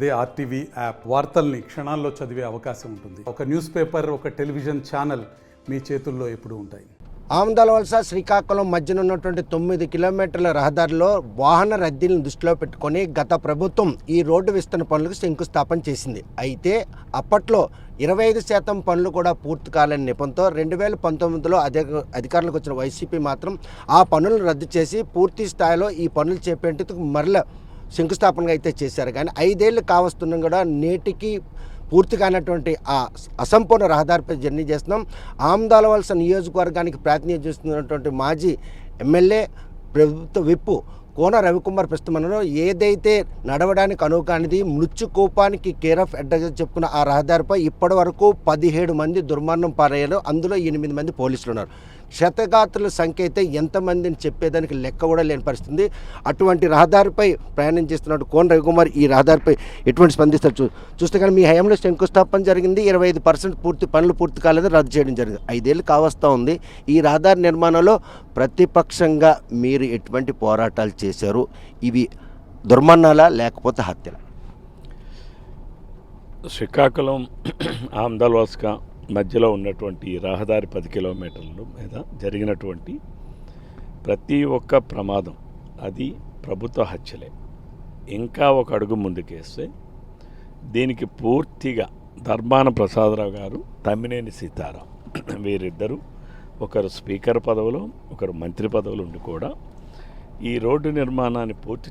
అదే RTV app వార్తల్ని క్షణాల్లో చదివే అవకాశం ఉంటుంది. ఒక న్యూస్ పేపర్, ఒక టెలివిజన్ ఛానల్ మీ చేతుల్లో ఎప్పుడూ ఉంటాయి. ఆమదాలవలస శ్రీకాకుళం మధ్యన ఉన్నటువంటి 9 కిలోమీటర్ల రహదారిలో వాహన రద్దీలను దృష్టిలో పెట్టుకొని గత ప్రభుత్వం ఈ రోడ్డు విస్తరణ పనులకు శంకుస్థాపన చేసింది. అయితే అప్పట్లో 25% పనులు కూడా పూర్తి కాలేని నెపంతో 2019లో అధికారులకు వచ్చిన వైసీపీ మాత్రం ఆ పనులను రద్దు చేసి పూర్తి స్థాయిలో ఈ పనులు చేపట్టేందుకు మరల శంకుస్థాపనగా అయితే చేశారు. కానీ 5 ఏళ్ళు కావస్తున్నా కూడా నేటికి పూర్తి కానటువంటి ఆ అసంపూర్ణ రహదారిపై జర్నీ చేస్తున్నాం. ఆమదాలవలస నియోజకవర్గానికి ప్రాతినిధ్యం చేస్తున్నటువంటి మాజీ ఎమ్మెల్యే ప్రభుత్వ విప్పు కోన రవికుమార్ ప్రస్తుతం ఏదైతే నడవడానికి అనువుకానిది మృత్యుకోపానికి కేర్ ఆఫ్ అడ్రస్ చెప్పుకున్న ఆ రహదారిపై ఇప్పటి వరకు 17 మంది దుర్మరణం పారయ్యారు. అందులో 8 మంది పోలీసులు ఉన్నారు. క్షతగాత్రుల సంఖ్య అయితే ఎంతమందిని చెప్పేదానికి లెక్క కూడా లేని పరిస్థితి. అటువంటి రహదారిపై ప్రయాణం చేస్తున్నట్టు కోన రవికుమార్ ఈ రహదారిపై ఎటువంటి స్పందిస్తారు చూస్తే కానీ మీ హయాంలో శంకుస్థాపన జరిగింది, 25% పనులు పూర్తి కాలేదు, రద్దు చేయడం జరిగింది. 5 ఏళ్ళు కావస్తూ ఉంది. ఈ రహదారి నిర్మాణంలో ప్రతిపక్షంగా మీరు ఎటువంటి పోరాటాలు చేశారు? ఇవి దుర్మరణాలా లేకపోతే హత్యల? శ్రీకాకుళం ఆమదాలవలస మధ్యలో ఉన్నటువంటి రహదారి 10 కిలోమీటర్ల మీద జరిగినటువంటి ప్రతి ఒక్క ప్రమాదం అది ప్రభుత్వ హత్యలే. ఇంకా ఒక అడుగు ముందుకేస్తే దీనికి పూర్తిగా ధర్మాన ప్రసాదరావు గారు, తమ్మినేని సీతారాం వీరిద్దరూ ఒకరు స్పీకర్ పదవిలో, ఒకరు మంత్రి పదవులు ఉండి కూడా ఈ రోడ్డు నిర్మాణాన్ని పూర్తి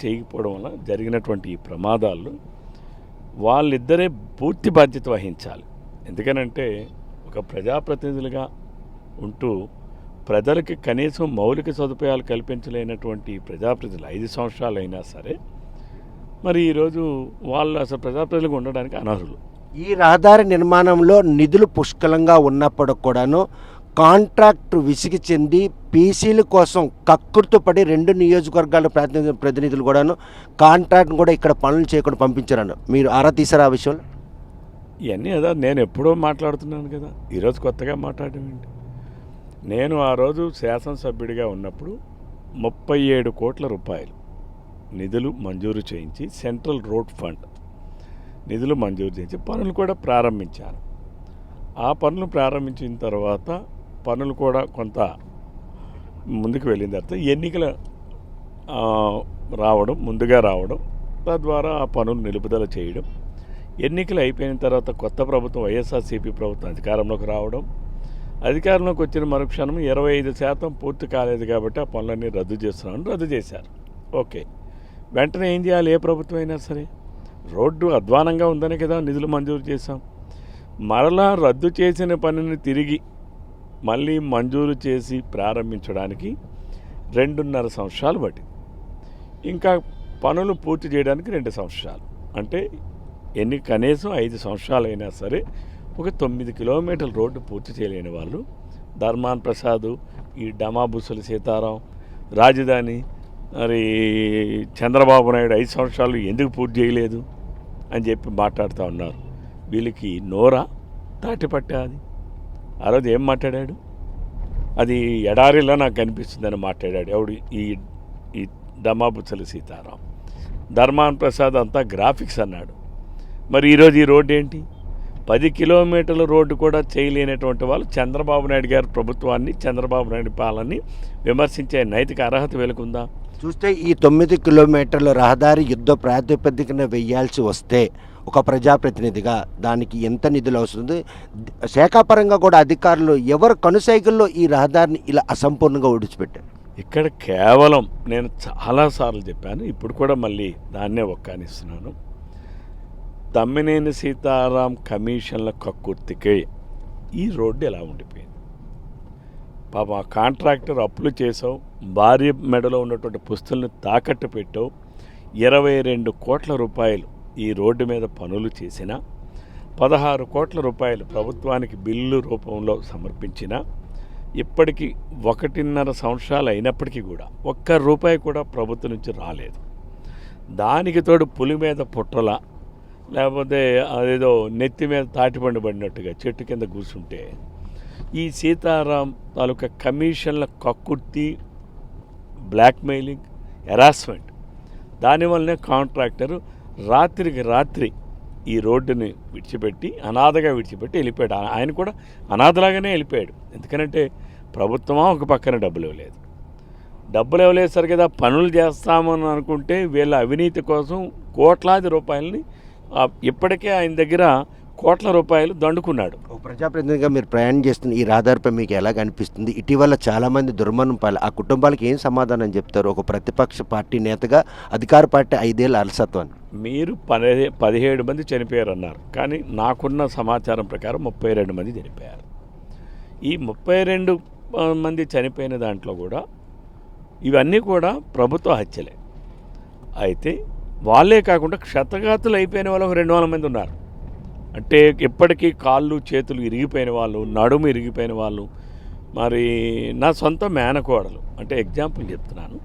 చేయకపోవడం వల్ల జరిగినటువంటి ఈ ప్రమాదాల్లో వాళ్ళిద్దరే పూర్తి బాధ్యత వహించాలి. ఎందుకనంటే ఒక ప్రజాప్రతినిధులుగా ఉంటూ ప్రజలకి కనీసం మౌలిక సదుపాయాలు కల్పించలేనటువంటి ప్రజాప్రతినిధులు 5 సంవత్సరాలు అయినా సరే మరి ఈరోజు వాళ్ళు అసలు ప్రజాప్రతినిధులుగా ఉండడానికి అనర్హులు. ఈ రహదారి నిర్మాణంలో నిధులు పుష్కలంగా ఉన్నప్పటికి కూడాను కాంట్రాక్టు విసిగి చెంది పీసీల కోసం కక్కుర్తుపడి 2 నియోజకవర్గాల ప్రతినిధులు కూడాను కాంట్రాక్ట్ను కూడా ఇక్కడ పనులు చేయకుండా పంపించారన్న మీరు ఆరా తీసారా ఆ విషయంలో? ఇవన్నీ అదా నేను ఎప్పుడో మాట్లాడుతున్నాను కదా, ఈరోజు కొత్తగా మాట్లాడేయండి. నేను ఆ రోజు శాసనసభ్యుడిగా ఉన్నప్పుడు 37 కోట్ల రూపాయలు నిధులు మంజూరు చేయించి సెంట్రల్ రోడ్ ఫండ్ నిధులు మంజూరు చేయించి పనులు కూడా ప్రారంభించాను. ఆ పనులు ప్రారంభించిన తర్వాత పనులు కూడా కొంత ముందుకు వెళ్ళిన తర్వాత ఎన్నికలు ముందుగా రావడం, తద్వారా ఆ పనులు నిలుపుదల చేయడం, ఎన్నికలు అయిపోయిన తర్వాత కొత్త ప్రభుత్వం వైఎస్ఆర్సీపీ ప్రభుత్వం అధికారంలోకి రావడం, అధికారంలోకి వచ్చిన మరుక్షణం 25% పూర్తి కాలేదు కాబట్టి ఆ పనులన్నీ రద్దు చేశారు. ఓకే, వెంటనే ఏం చేయాలి? ఏ ప్రభుత్వం అయినా సరే రోడ్డు అధ్వానంగా ఉందనే కదా నిధులు మంజూరు చేశాం. మరలా రద్దు చేసిన పనిని తిరిగి మళ్ళీ మంజూరు చేసి ప్రారంభించడానికి 2.5 సంవత్సరాలు పట్టింది. ఇంకా పనులు పూర్తి చేయడానికి 2 సంవత్సరాలు, అంటే కనీసం 5 సంవత్సరాలు అయినా సరే ఒక 9 కిలోమీటర్ల రోడ్డు పూర్తి చేయలేని వాళ్ళు ధర్మాన్ ప్రసాద్, ఈ డమాబుసలి సీతారాం, రాజధాని మరి చంద్రబాబు నాయుడు 5 సంవత్సరాలు ఎందుకు పూర్తి చేయలేదు అని చెప్పి మాట్లాడుతూ ఉన్నారు. వీళ్ళకి నోరా తాటిపట్టా? అది ఆ రోజు ఏం మాట్లాడాడు? అది ఎడారిలో నాకు కనిపిస్తుందని మాట్లాడాడు. ఎవడు? ఈ దమాబుచ్చలి సీతారాం. ధర్మాన్ ప్రసాద్ అంతా గ్రాఫిక్స్ అన్నాడు. మరి ఈరోజు ఈ రోడ్డు ఏంటి? 10 కిలోమీటర్ల రోడ్డు కూడా చేయలేనటువంటి వాళ్ళు చంద్రబాబు నాయుడు గారి ప్రభుత్వాన్ని, చంద్రబాబు నాయుడు పాలనని విమర్శించే నైతిక అర్హత వీళ్ళకుందా? చూస్తే ఈ 9 కిలోమీటర్ల రహదారి యుద్ధ ప్రాతిపదికన వేయాల్సి వస్తే ఒక ప్రజాప్రతినిధిగా దానికి ఎంత నిధులు అవసరం? శాఖాపరంగా కూడా అధికారులు ఎవరు కనుసైకిల్లో ఈ రహదారిని ఇలా అసంపూర్ణంగా విడిచిపెట్టారు? ఇక్కడ కేవలం నేను చాలాసార్లు చెప్పాను, ఇప్పుడు కూడా మళ్ళీ దాన్నే ఒక్కానిస్తున్నాను. తమ్మినేని సీతారాం కమిషన్ల కక్కుర్తికే ఈ రోడ్డు ఎలా ఉండిపోయింది. పాప కాంట్రాక్టర్ అప్పులు చేసావు, భార్య మెడలో ఉన్నటువంటి పుస్తుల్ని తాకట్టు పెట్టావు, 22 కోట్ల రూపాయలు ఈ రోడ్డు మీద పనులు చేసిన, 16 కోట్ల రూపాయలు ప్రభుత్వానికి బిల్లు రూపంలో సమర్పించిన, ఇప్పటికీ 1.5 సంవత్సరాలు అయినప్పటికీ కూడా ₹1 కూడా ప్రభుత్వం నుంచి రాలేదు. దానికి తోడు పులి మీద పుట్టల, లేకపోతే అదేదో నెత్తి మీద తాటిపండు పడినట్టుగా చెట్టు కింద కూర్చుంటే ఈ సీతారాం తాలూకా కమిషన్ల కక్కుర్తి, బ్లాక్మెయిలింగ్, హెరాస్మెంట్, దానివల్లనే కాంట్రాక్టరు రాత్రికి రాత్రి ఈ రోడ్డుని విడిచిపెట్టి అనాథగా విడిచిపెట్టి వెళ్ళిపోయాడు. ఆయన కూడా అనాథలాగానే వెళ్ళిపోయాడు. ఎందుకంటే ప్రభుత్వమా ఒక పక్కన డబ్బులు ఇవ్వలేదు సరి కదా. పనులు చేస్తామని అనుకుంటే వీళ్ళ అవినీతి కోసం కోట్లాది రూపాయలని ఇప్పటికే ఆయన దగ్గర కోట్ల రూపాయలు దండుకున్నాడు. ఒక ప్రజాప్రతినిధిగా మీరు ప్రయాణం చేస్తున్న ఈ రహదారిపై మీకు ఎలా అనిపిస్తుంది? ఇటీవల చాలామంది దుర్మరణం పాలు, ఆ కుటుంబాలకు ఏం సమాధానం చెప్తారు? ఒక ప్రతిపక్ష పార్టీ నేతగా అధికార పార్టీ 5 ఏళ్ళ అలసత్వాన్ని. మీరు 17 మంది చనిపోయారు అన్నారు, కానీ నాకున్న సమాచారం ప్రకారం 32 మంది చనిపోయారు. ఈ 32 మంది చనిపోయిన దాంట్లో కూడా ఇవన్నీ కూడా ప్రభుత్వ హత్యలే. అయితే వాళ్ళే కాకుండా క్షతగాతులు అయిపోయిన వాళ్ళు 200 మంది ఉన్నారు. అంటే ఇప్పటికీ కాళ్ళు చేతులు ఇరిగిపోయిన వాళ్ళు, నడుము ఇరిగిపోయిన వాళ్ళు. మరి నా సొంత మేనకోడలు, అంటే ఎగ్జాంపుల్ చెప్తున్నాను,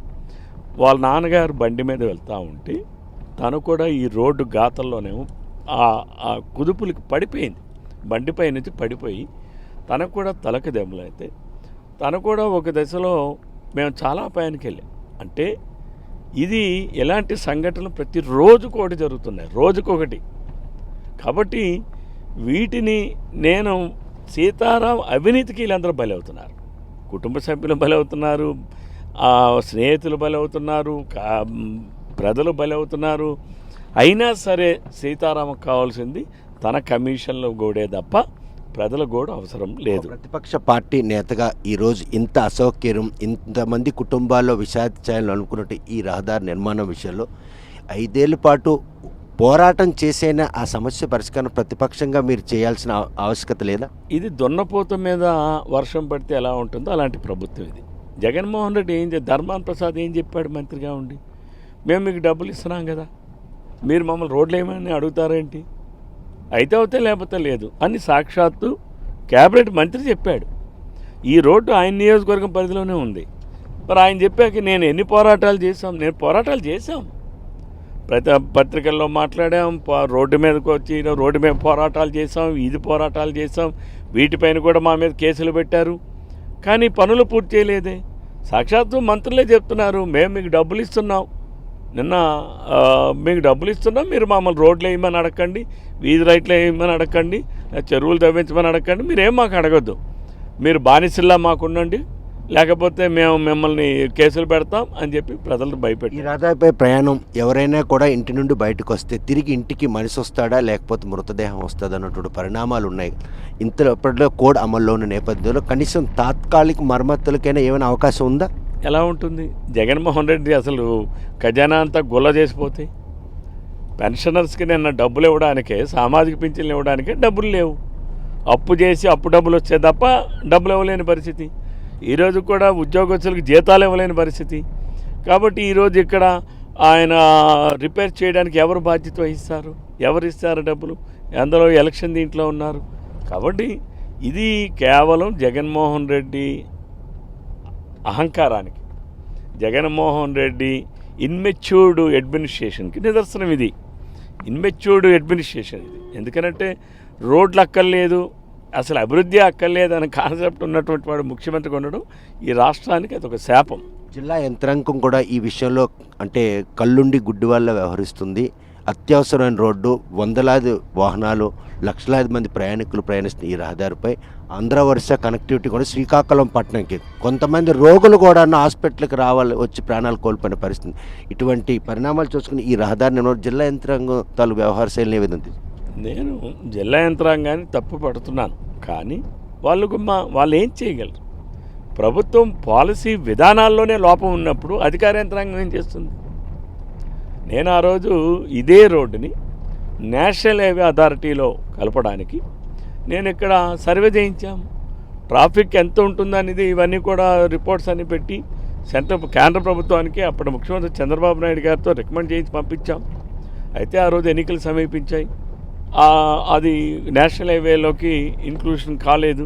వాళ్ళ నాన్నగారు బండి మీద వెళ్తూ ఉంటే తను కూడా ఈ రోడ్డు గాతల్లోనేమో ఆ కుదుపులకి పడిపోయింది. బండిపై నుంచి పడిపోయి తనకు కూడా తలకు దెబ్బలు అయితే తను కూడా ఒక దశలో మేము చాలా అపాయానికి వెళ్ళాం. అంటే ఇది ఎలాంటి సంఘటనలు ప్రతిరోజుకోటి జరుగుతున్నాయి, రోజుకొకటి. కాబట్టి వీటిని నేను సీతారాం అవినీతికి వీళ్ళందరూ బలవుతున్నారు. కుటుంబ సభ్యులు బలవుతున్నారు, స్నేహితులు బలవుతున్నారు, ప్రజలు బలవుతున్నారు. అయినా సరే సీతారామకు కావాల్సింది తన కమిషన్లో గోడే తప్ప ప్రజల గోడు అవసరం లేదు. ప్రతిపక్ష పార్టీ నేతగా ఈరోజు ఇంత అసౌకర్యం, ఇంతమంది కుటుంబాల్లో విషాద ఛాయలు అనుకున్నట్టు ఈ రహదారి నిర్మాణం విషయంలో 5 ఏళ్ల పాటు పోరాటం చేసైనా ఆ సమస్య పరిష్కారం ప్రతిపక్షంగా మీరు చేయాల్సిన ఆవశ్యకత లేదా? ఇది దున్నపోత మీద వర్షం పడితే ఎలా ఉంటుందో అలాంటి ప్రభుత్వం ఇది. జగన్మోహన్ రెడ్డి ధర్మాన్ ప్రసాద్ ఏం చెప్పాడు మంత్రిగా ఉండి? మేము మీకు డబ్బులు ఇస్తున్నాం కదా, మీరు మమ్మల్ని రోడ్లు ఏమని అడుగుతారేంటి? అయితే అవుతే లేకపోతే లేదు అని సాక్షాత్తు క్యాబినెట్ మంత్రి చెప్పాడు. ఈ రోడ్డు ఆయన నియోజకవర్గం పరిధిలోనే ఉంది. మరి ఆయన చెప్పాక నేను ఎన్ని పోరాటాలు చేశాం? నేను పోరాటాలు చేశాం, పత్రికల్లో మాట్లాడాం, రోడ్డు మీదకి వచ్చి రోడ్డు మీద పోరాటాలు చేసాం, ఇది పోరాటాలు చేసాం. వీటిపైన కూడా మా మీద కేసులు పెట్టారు, కానీ పనులు పూర్తి చేయలేదే. సాక్షాత్తు మంత్రులే చెప్తున్నారు, మేము మీకు డబ్బులు ఇస్తున్నాం, నిన్న మీకు డబ్బులు ఇస్తున్నాం, మీరు మమ్మల్ని రోడ్లు వేయమని అడగండి, వీధి రైట్లు వేయమని అడగండి, చెరువులు తవ్వించమని అడగండి, మీరేం మాకు అడగద్దు, మీరు బానిసల్లా మాకుండండి, లేకపోతే మేము మిమ్మల్ని కేసులు పెడతాం అని చెప్పి ప్రజలను భయపెట్టి. ఈ రహదారిపై ప్రయాణం ఎవరైనా కూడా ఇంటి నుండి బయటకు వస్తే తిరిగి ఇంటికి మనిషి వస్తాడా లేకపోతే మృతదేహం వస్తుందా అన్నటువంటి పరిణామాలు ఉన్నాయి. ఇంతలో కోడ్ అమల్లో ఉన్న నేపథ్యంలో కనీసం తాత్కాలిక మరమ్మతులకైనా ఏమైనా అవకాశం ఉందా? ఎలా ఉంటుంది? జగన్మోహన్ రెడ్డి అసలు ఖజానా అంతా గుల్ల చేసిపోతే పెన్షనర్స్కి నిన్న డబ్బులు ఇవ్వడానికే, సామాజిక పింఛన్లు ఇవ్వడానికే డబ్బులు లేవు. అప్పు చేసి అప్పు డబ్బులు వచ్చే తప్ప డబ్బులు ఇవ్వలేని పరిస్థితి. ఈరోజు కూడా ఉద్యోగస్తులకు జీతాలు ఇవ్వలేని పరిస్థితి. కాబట్టి ఈరోజు ఇక్కడ ఆయన రిపేర్ చేయడానికి ఎవరు బాధ్యత వహిస్తారు? ఎవరు ఇస్తారు డబ్బులు? అందులో ఎలక్షన్ దీంట్లో ఉన్నారు. కాబట్టి ఇది కేవలం జగన్మోహన్ రెడ్డి అహంకారానికి, జగన్మోహన్ రెడ్డి ఇన్మెచ్యూర్డ్ అడ్మినిస్ట్రేషన్కి నిదర్శనం ఇది. ఇన్మెచ్యూర్డ్ అడ్మినిస్ట్రేషన్ ఇది. ఎందుకంటే రోడ్లు అక్కర్లేదు, అసలు అభివృద్ధి అక్కర్లేదు అనే కాన్సెప్ట్ ఉన్నటువంటి వాడు ముఖ్యమంత్రిగా ఉండడం ఈ రాష్ట్రానికి అదొక శాపం. జిల్లా యంత్రాంగం కూడా ఈ విషయంలో అంటే కళ్ళుండి గుడ్డి వల్ల వ్యవహరిస్తుంది. అత్యవసరమైన రోడ్డు, వందలాది వాహనాలు, లక్షలాది మంది ప్రయాణికులు ప్రయాణిస్తున్న ఈ రహదారిపై ఆంధ్ర వరుస కనెక్టివిటీ కూడా శ్రీకాకుళం పట్టణంకి కొంతమంది రోగులు కూడా హాస్పిటల్కి వచ్చి ప్రాణాలు కోల్పోయిన పరిస్థితి. ఇటువంటి పరిణామాలు చూసుకుని ఈ రహదారిని జిల్లా యంత్రాంగం తాలూ వ్యవహార శైలిని ఏ విధంగా? నేను జిల్లా యంత్రాంగాన్ని తప్పు పడుతున్నాను, కానీ వాళ్ళు ఏం చేయగలరు? ప్రభుత్వం పాలసీ విధానాల్లోనే లోపం ఉన్నప్పుడు అధికార యంత్రాంగం ఏం చేస్తుంది? నేను ఆ రోజు ఇదే రోడ్డుని నేషనల్ హైవే అథారిటీలో కలపడానికి నేను ఇక్కడ సర్వే చేయించాము. ట్రాఫిక్ ఎంత ఉంటుందనేది ఇవన్నీ కూడా రిపోర్ట్స్ అన్ని పెట్టి కేంద్ర ప్రభుత్వానికి అప్పటి ముఖ్యమంత్రి చంద్రబాబు నాయుడు గారితో రికమెండ్ చేయించి పంపించాం. అయితే ఆ రోజు ఎన్నికలు సమీపించాయి, అది నేషనల్ హైవేలోకి ఇంక్లూషన్ కాలేదు.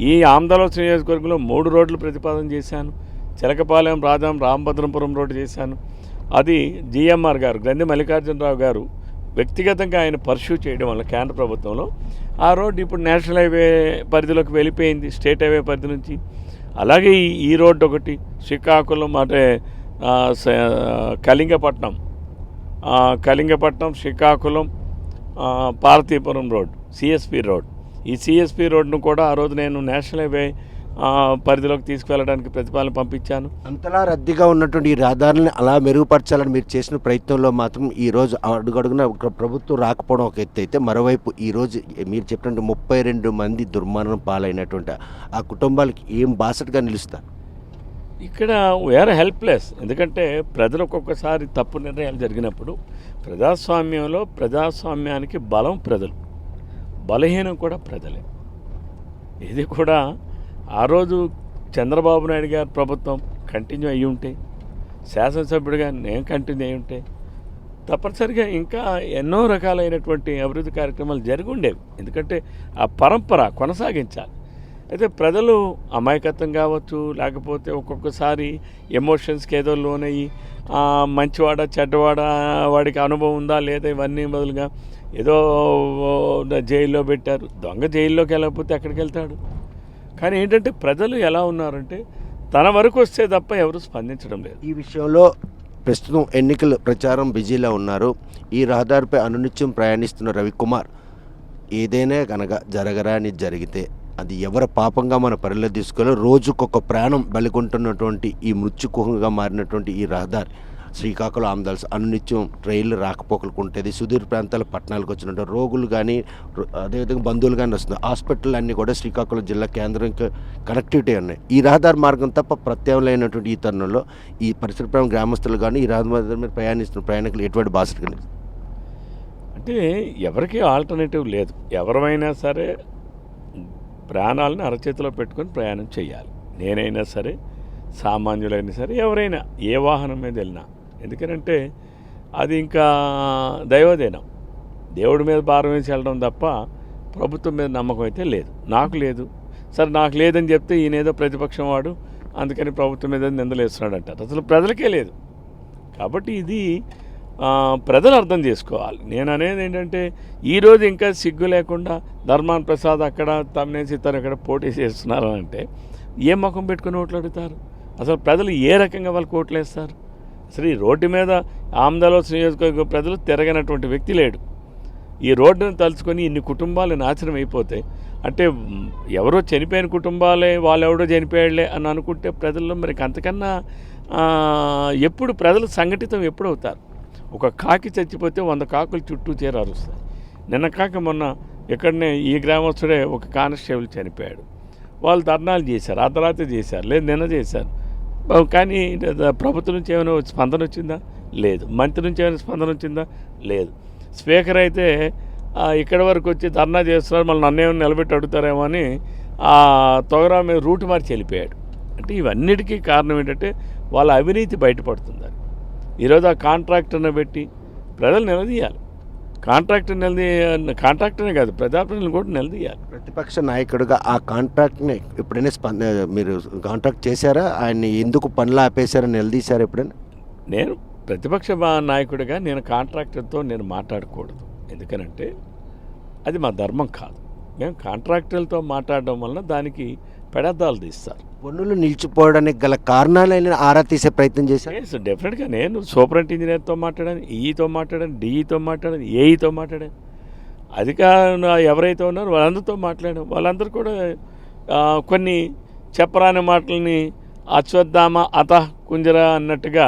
ఈ ఆంధ్రప్రదేశ్ నియోజకవర్గంలో 3 రోడ్లు ప్రతిపాదన చేశాను. చిలకపాలెం, రామభద్రంపురం రోడ్డు చేశాను. అది జిఎంఆర్ గారు, గ్రంథి మల్లికార్జునరావు గారు వ్యక్తిగతంగా ఆయన పర్స్యూ చేయడం వల్ల కేంద్ర ప్రభుత్వంలో ఆ రోడ్డు ఇప్పుడు నేషనల్ హైవే పరిధిలోకి వెళ్ళిపోయింది, స్టేట్ హైవే పరిధి నుంచి. అలాగే ఈ రోడ్డు ఒకటి శ్రీకాకుళం అంటే Kalingapatnam Kalingapatnam, Srikakulam, Parvathipuram road, CSP road. ఈ సిఎస్పి రోడ్ను కూడా ఆ రోజు నేను నేషనల్ హైవే పరిధిలోకి తీసుకువెళ్ళడానికి ప్రతిపాదన పంపించాను. అంతలా రద్దీగా ఉన్నటువంటి ఈ రహదారులను అలా మెరుగుపరచాలని మీరు చేసిన ప్రయత్నంలో మాత్రం ఈరోజు అడుగడుగున ఒక ప్రభుత్వం రాకపోవడం ఒక ఎత్తు అయితే, మరోవైపు ఈరోజు మీరు చెప్పినట్టు 32 మంది దుర్మరణం పాలైనటువంటి ఆ కుటుంబాలకి ఏం బాసటగా నిలుస్తారు? ఇక్కడ వేరే హెల్ప్లెస్. ఎందుకంటే ప్రజలు ఒక్కొక్కసారి తప్పు నిర్ణయాలు జరిగినప్పుడు ప్రజాస్వామ్యంలో ప్రజాస్వామ్యానికి బలం ప్రజలు, బలహీనం కూడా ప్రజలే. ఇది కూడా ఆ రోజు చంద్రబాబు నాయుడు గారి ప్రభుత్వం కంటిన్యూ అయ్యి ఉంటే, శాసనసభ్యుడిగా నేను కంటిన్యూ అయ్యి ఉంటే తప్పనిసరిగా ఇంకా ఎన్నో రకాలైనటువంటి అభివృద్ధి కార్యక్రమాలు జరిగి ఉండేవి. ఎందుకంటే ఆ పరంపర కొనసాగించాలి. అయితే ప్రజలు అమాయకత్వం కావచ్చు, లేకపోతే ఒక్కొక్కసారి ఎమోషన్స్కి ఏదో లోనయ్యి మంచివాడ చెడ్డవాడ, వాడికి అనుభవం ఉందా లేదా, ఇవన్నీ బదులుగా ఏదో జైల్లో పెట్టారు. దొంగ జైల్లోకి వెళ్ళకపోతే ఎక్కడికి వెళ్తాడు? కానీ ఏంటంటే ప్రజలు ఎలా ఉన్నారంటే తన వరకు వస్తే తప్ప ఎవరు స్పందించడం లేదు. ఈ విషయంలో ప్రస్తుతం ఎన్నికల ప్రచారం బిజీలో ఉన్నారు. ఈ రహదారిపై అనునిత్యం ప్రయాణిస్తున్న రవికుమార్, ఏదైనా కనుక జరగరాని జరిగితే అది ఎవరి పాపంగా మన పరిలో తీసుకోవాలి. రోజుకొక ప్రాణం బలికొంటున్నటువంటి ఈ మృత్యుకుహంగా మారినటువంటి ఈ రహదారి శ్రీకాకుళం ఆమదాల్స్ అనునిత్యం రైళ్లు రాకపోకలకు ఉంటుంది. సుదూర ప్రాంతాల పట్టణాలకు వచ్చినట్టు రోగులు కానీ అదేవిధంగా బంధువులు కానీ వస్తుంది. హాస్పిటల్ అన్నీ కూడా శ్రీకాకుళం జిల్లా కేంద్రంకి కనెక్టివిటీ ఉన్నాయి. ఈ రహదారి మార్గం తప్ప ప్రత్యామ్నాయమైనటువంటి ఈ తరుణంలో ఈ పరిసర ప్రాంత గ్రామస్తులు కానీ ఈ రహదారి మీద ప్రయాణిస్తున్న ప్రయాణికులు ఎటువంటి బాసట కలిగి అంటే ఎవరికీ ఆల్టర్నేటివ్ లేదు. ఎవరైనా సరే ప్రాణాలను అరచేతిలో పెట్టుకొని ప్రయాణం చేయాలి. నేనైనా సరే, సామాన్యులైనా సరే, ఎవరైనా ఏ వాహనం మీద వెళ్ళినా. ఎందుకంటే అది ఇంకా దైవదేనం. దేవుడి మీద భారం వేసి వెళ్ళడం తప్ప ప్రభుత్వం మీద నమ్మకం అయితే లేదు. నాకు లేదు. సరే నాకు లేదని చెప్తే ఈయనేదో ప్రతిపక్షం వాడు అందుకని ప్రభుత్వం మీద నిందలేస్తున్నాడు అంటారు. అసలు ప్రజలకే లేదు. కాబట్టి ఇది ప్రజలు అర్థం చేసుకోవాలి. నేను అనేది ఏంటంటే ఈరోజు ఇంకా సిగ్గు లేకుండా ధర్మాన్ ప్రసాద్ అక్కడ, తమ్మినేని సీతారాం అక్కడ పోటీ చేస్తున్నారు అంటే ఏ ముఖం పెట్టుకుని ఓట్లు అడుగుతారు? అసలు ప్రజలు ఏ రకంగా వాళ్ళకి ఓట్లు వేస్తారు? అసలు ఈ రోడ్డు మీద ఆమదాలోస్ నియోజకవర్గ ప్రజలు తిరగనటువంటి వ్యక్తి లేడు. ఈ రోడ్డును తలుచుకొని ఇన్ని కుటుంబాలు నాశనం అయిపోతే, అంటే ఎవరో చనిపోయిన కుటుంబాలే, వాళ్ళెవడో చనిపోయాడులే అని అనుకుంటే ప్రజల్లో మరి అంతకన్నా ఎప్పుడు ప్రజలు సంఘటితం ఎప్పుడు అవుతారు? ఒక కాకి చచ్చిపోతే 100 కాకులు చుట్టూ చేరి అరుస్తాయి. నిన్న కాక మొన్న ఇక్కడనే ఈ గ్రామస్తుడే ఒక కానిస్టేబుల్ చనిపోయాడు. వాళ్ళు ధర్నాలు చేశారు, అర్ధరాత్రి చేశారు, లేదు నిన్న చేశారు. కానీ ప్రభుత్వం నుంచి ఏమైనా స్పందన వచ్చిందా? లేదు. మంత్రి నుంచి ఏమైనా స్పందన వచ్చిందా? లేదు. స్పీకర్ అయితే ఇక్కడి వరకు వచ్చి ధర్నా చేస్తున్నారు, మళ్ళీ నన్నేమైనా నిలబెట్టి అడుగుతారేమో అని తొగరా మీద రూటు మార్చి వెళ్ళిపోయాడు. అంటే ఇవన్నిటికీ కారణం ఏంటంటే వాళ్ళ అవినీతి బయటపడుతుంది. ఈరోజు ఆ కాంట్రాక్టర్ని పెట్టి ప్రజలు నిలదీయాలి. కాంట్రాక్టర్నే కాదు, ప్రజాప్రతినిధులు కూడా నిలదీయాలి. ప్రతిపక్ష నాయకుడిగా ఆ కాంట్రాక్ట్ని ఎప్పుడైనా మీరు కాంట్రాక్ట్ చేశారా? ఆయన్ని ఎందుకు పనులు ఆపేశారని నిలదీశారా ఎప్పుడైనా? నేను ప్రతిపక్ష నాయకుడిగా నేను కాంట్రాక్టర్తో నేను మాట్లాడకూడదు. ఎందుకనంటే అది మా ధర్మం కాదు. మేము కాంట్రాక్టర్లతో మాట్లాడడం వలన దానికి పెడద్దాలు తీస్తారు. పన్నులు నిలిచిపోవడానికి గల కారణాలైన ఆరా తీసే ప్రయత్నం చేశారు. డెఫినెట్గా నేను సూపరింట్ ఇంజనీర్తో మాట్లాడాను, ఈఈతో మాట్లాడాను, డిఈతో మాట్లాడాను, ఏఈతో మాట్లాడాను. అధికారులు ఎవరైతే ఉన్నారో వాళ్ళందరితో మాట్లాడాను. వాళ్ళందరూ కూడా కొన్ని చెప్పరాని మాటలని అశ్వత్థామ అత కుంజర అన్నట్టుగా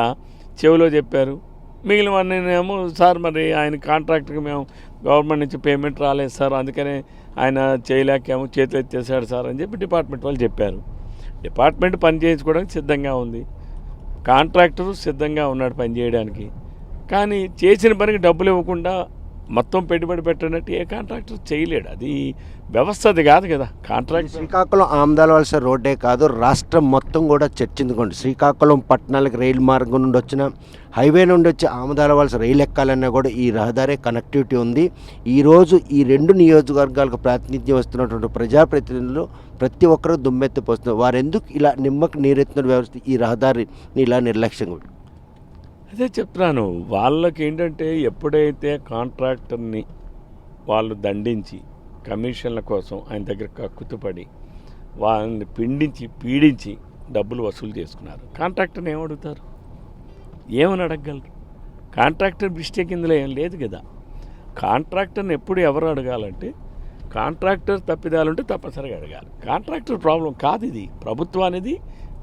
చెవిలో చెప్పారు. మిగిలినవన్నీనేమో సార్ మరి ఆయన కాంట్రాక్టర్కి మేము గవర్నమెంట్ నుంచి పేమెంట్ రాలేదు సార్, అందుకనే ఆయన చేయలేకేమో చేతులు ఎత్తేసాడు సార్ అని చెప్పి డిపార్ట్మెంట్ వాళ్ళు చెప్పారు. డిపార్ట్మెంట్ పని చేయించుకోవడానికి సిద్ధంగా ఉంది, కాంట్రాక్టరు సిద్ధంగా ఉన్నాడు పని చేయడానికి. కానీ చేసిన పనికి డబ్బులు ఇవ్వకుండా మొత్తం పెట్టుబడి పెట్టినట్టు ఏ కాంట్రాక్టర్ చేయలేడు. అది వ్యవస్థ అది కాదు కదా. కాంట్రాక్ట్ శ్రీకాకుళం ఆమదాలవలస రోడ్డే కాదు, రాష్ట్రం మొత్తం కూడా చర్చించుకోండి. శ్రీకాకుళం పట్టణాలకు రైలు మార్గం నుండి వచ్చిన హైవే నుండి వచ్చి ఆమదాలవలస రైలు ఎక్కాలన్నా కూడా ఈ రహదారే కనెక్టివిటీ ఉంది. ఈరోజు ఈ 2 నియోజకవర్గాలకు ప్రాతినిధ్యం వస్తున్నటువంటి ప్రజాప్రతినిధులు ప్రతి ఒక్కరూ దుమ్మెత్తిపోతున్నారు. వారు ఎందుకు ఇలా నిమ్మకు నీరెత్తిన వ్యవస్థ ఈ రహదారిని ఇలా నిర్లక్ష్యంగా? అదే చెప్తున్నాను. వాళ్ళకి ఏంటంటే ఎప్పుడైతే కాంట్రాక్టర్ని వాళ్ళు దండించి కమిషన్ల కోసం ఆయన దగ్గర కక్కుతుపడి వాళ్ళని పీడించి డబ్బులు వసూలు చేసుకున్నారు. కాంట్రాక్టర్ని ఏమడుగుతారు? ఏమని అడగగలరు? కాంట్రాక్టర్ మిస్టేక్ ఇందులో ఏం లేదు కదా. కాంట్రాక్టర్ని ఎప్పుడు ఎవరు అడగాలంటే కాంట్రాక్టర్ తప్పిదాలుంటే తప్పనిసరిగా అడగాలి. కాంట్రాక్టర్ ప్రాబ్లం కాదు ఇది, ప్రభుత్వం అనేది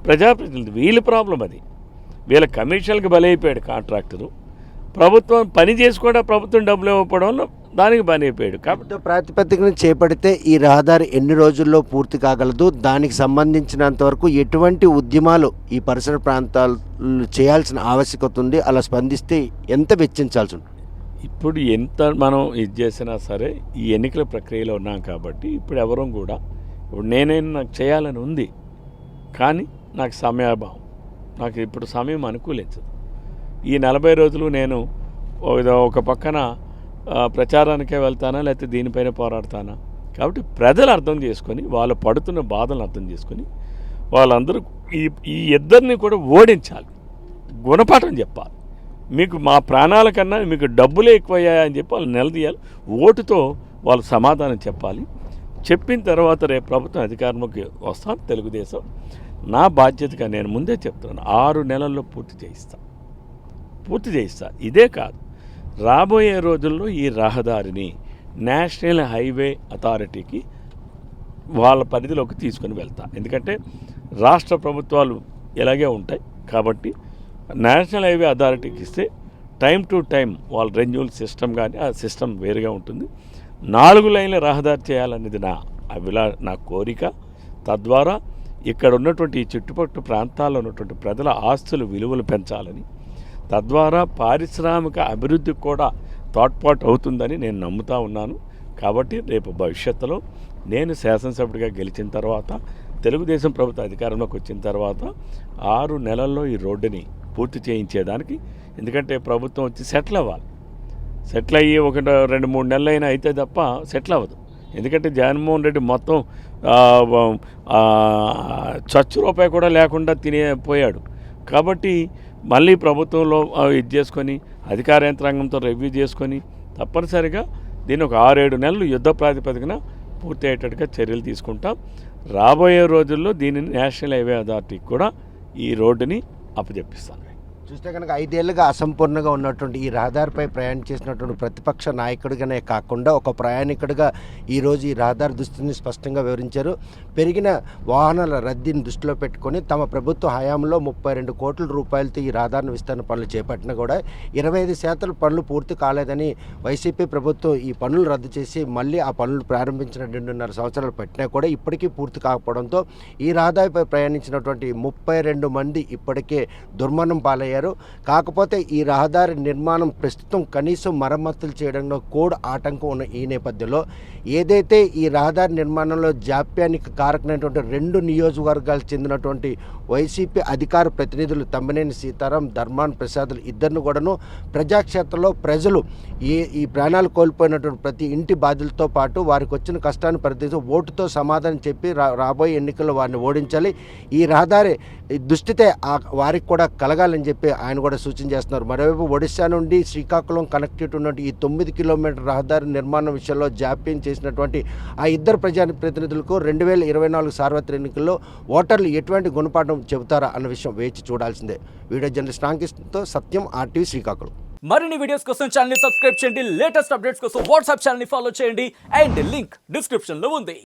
ప్రజాప్రతినిధులు వీళ్ళ ప్రాబ్లం. అది వీళ్ళ కమిషన్కి బలైపోయాడు కాంట్రాక్టరు. ప్రభుత్వం పని చేసి కూడా ప్రభుత్వం డబ్బులు ఇవ్వకపోవడం వల్ల దానికి బలి అయిపోయాడు. కాబట్టి యుద్ధ ప్రాతిపదికన చేపడితే ఈ రహదారి ఎన్ని రోజుల్లో పూర్తి కాగలదు, దానికి సంబంధించినంత వరకు ఎటువంటి ఉద్యమాలు ఈ పరిసర ప్రాంతాలు చేయాల్సిన ఆవశ్యకత ఉంది, అలా స్పందిస్తే ఎంత వెచ్చించాల్సి ఉంటుంది? ఇప్పుడు ఎంత మనం ఇది చేసినా సరే ఈ ఎన్నికల ప్రక్రియలో ఉన్నాం కాబట్టి ఇప్పుడు ఎవరూ కూడా ఇప్పుడు నాకు చేయాలని ఉంది, కానీ నాకు సమయాభావం, నాకు ఇప్పుడు సమయం అనుకూలించదు. ఈ 40 రోజులు నేను ఒక పక్కన ప్రచారానికే వెళ్తానా లేకపోతే దీనిపైన పోరాడతానా? కాబట్టి ప్రజలు అర్థం చేసుకొని వాళ్ళు పడుతున్న బాధలను అర్థం చేసుకొని వాళ్ళందరూ ఈ ఇద్దరిని కూడా ఓడించాలి, గుణపాఠం చెప్పాలి. మీకు మా ప్రాణాల కన్నా మీకు డబ్బులే ఎక్కువయ్యాయని చెప్పి వాళ్ళు నిలదీయాలి. ఓటుతో వాళ్ళు సమాధానం చెప్పాలి. చెప్పిన తర్వాత రేపు ప్రభుత్వం అధికారంలోకి వస్తాం తెలుగుదేశం. నా బాధ్యతగా నేను ముందే చెప్తున్నాను, 6 నెలల్లో పూర్తి చేయిస్తా. ఇదే కాదు, రాబోయే రోజుల్లో ఈ రహదారిని నేషనల్ హైవే అథారిటీకి వాళ్ళ పరిధిలోకి తీసుకొని వెళ్తా. ఎందుకంటే రాష్ట్ర ప్రభుత్వాలు ఇలాగే ఉంటాయి కాబట్టి నేషనల్ హైవే అథారిటీకి ఇస్తే టైం టు టైం వాళ్ళ రెన్యూవల్ సిస్టమ్ కానీ ఆ సిస్టమ్ వేరుగా ఉంటుంది. 4 లైన్ల రహదారి చేయాలనేది నా కోరిక. తద్వారా ఇక్కడ ఉన్నటువంటి ఈ చుట్టుపక్కల ప్రాంతాల్లో ఉన్నటువంటి ప్రజల ఆస్తులు విలువలు పెంచాలని, తద్వారా పారిశ్రామిక అభివృద్ధికి కూడా తోడ్పాటు అవుతుందని నేను నమ్ముతా ఉన్నాను. కాబట్టి రేపు భవిష్యత్తులో నేను శాసనసభ్యుడిగా గెలిచిన తర్వాత తెలుగుదేశం ప్రభుత్వం అధికారంలోకి వచ్చిన తర్వాత 6 నెలల్లో ఈ రోడ్డుని పూర్తి చేయించేదానికి, ఎందుకంటే ప్రభుత్వం వచ్చి సెటిల్ అవ్వాలి. సెటిల్ అయ్యి 2-3 నెలలు అయినా అయితే తప్ప సెటిల్ అవ్వదు. ఎందుకంటే జగన్మోహన్ రెడ్డి మొత్తం చచ్చు రూపాయి కూడా లేకుండా తినేపోయాడు. కాబట్టి మళ్ళీ ప్రభుత్వంలో ఇది చేసుకొని అధికార యంత్రాంగంతో రివ్యూ చేసుకొని తప్పనిసరిగా దీన్ని ఒక 6-7 నెలలు యుద్ధ ప్రాతిపదికన పూర్తి అయ్యేటట్టుగా చర్యలు తీసుకుంటాం. రాబోయే రోజుల్లో దీనిని నేషనల్ హైవే అథారిటీకి కూడా ఈ రోడ్డుని అప్పచెప్పిస్తాను. చూస్తే కనుక 5 ఏళ్ళుగా అసంపూర్ణంగా ఉన్నటువంటి ఈ రహదారిపై ప్రయాణం చేసినటువంటి ప్రతిపక్ష నాయకుడిగానే కాకుండా ఒక ప్రయాణికుడిగా ఈరోజు ఈ రహదారి దుస్థితిని స్పష్టంగా వివరించారు. పెరిగిన వాహనాల రద్దీని దృష్టిలో పెట్టుకొని తమ ప్రభుత్వ హయాంలో 32 కోట్ల రూపాయలతో ఈ రహదారిని విస్తరణ పనులు చేపట్టినా కూడా 25% పనులు పూర్తి కాలేదని వైసీపీ ప్రభుత్వం ఈ పనులు రద్దు చేసి మళ్ళీ ఆ పనులు ప్రారంభించిన 2.5 సంవత్సరాలు పట్టినా కూడా ఇప్పటికీ పూర్తి కాకపోవడంతో ఈ రహదారిపై ప్రయాణించినటువంటి 32 మంది ఇప్పటికే దుర్మరణం పాలయ్యారు. కాకపోతే ఈ రహదారి నిర్మాణం ప్రస్తుతం కనీసం మరమ్మతులు చేయడంలో కూడా ఆటంకం ఉన్న ఈ నేపథ్యంలో ఏదైతే ఈ రహదారి నిర్మాణంలో జాప్యానికి కారకమైనటువంటి 2 నియోజకవర్గాలకు చెందినటువంటి వైసీపీ అధికార ప్రతినిధులు తమ్మినేని సీతారాం, ధర్మాన్ ప్రసాద్లు ఇద్దరిని కూడాను ప్రజాక్షేత్రంలో ప్రజలు ఈ ప్రాణాలు కోల్పోయినటువంటి ప్రతి ఇంటి బాధ్యులతో పాటు వారికి వచ్చిన కష్టాన్ని పరిధితో ఓటుతో సమాధానం చెప్పి రాబోయే ఎన్నికల్లో వారిని ఓడించాలి. ఈ రహదారి దుస్థితే వారికి కూడా కలగాలని చెప్పి ఆయన కూడా సూచన చేస్తున్నారు. మరోవైపు ఒడిశా నుండి శ్రీకాకుళం కనెక్టివిటీ ఉన్నటువంటి ఈ 9 కిలోమీటర్ రహదారి నిర్మాణం విషయంలో జాప్యం చేసినటువంటి ఆ ఇద్దరు ప్రజాప్రతినిధులకు 2024 సార్వత్రిక ఎన్నికల్లో ఓటర్లు ఎటువంటి గుణపాఠం చెబుతారా అన్న విషయం వేచి చూడాల్సిందే. వీడియో జర్నలిస్ట్ రాంకృష్ణతో సత్యం, RTV శ్రీకాకుళం. మరిన్ని వీడియోస్ కోసం ఛానల్ ని సబ్స్క్రైబ్ చేయండి. లేటెస్ట్ అప్డేట్స్ కోసం వాట్సాప్ ఛానల్ ని ఫాలో చేయండి. అండ్ లింక్ డిస్క్రిప్షన్ లో ఉంది.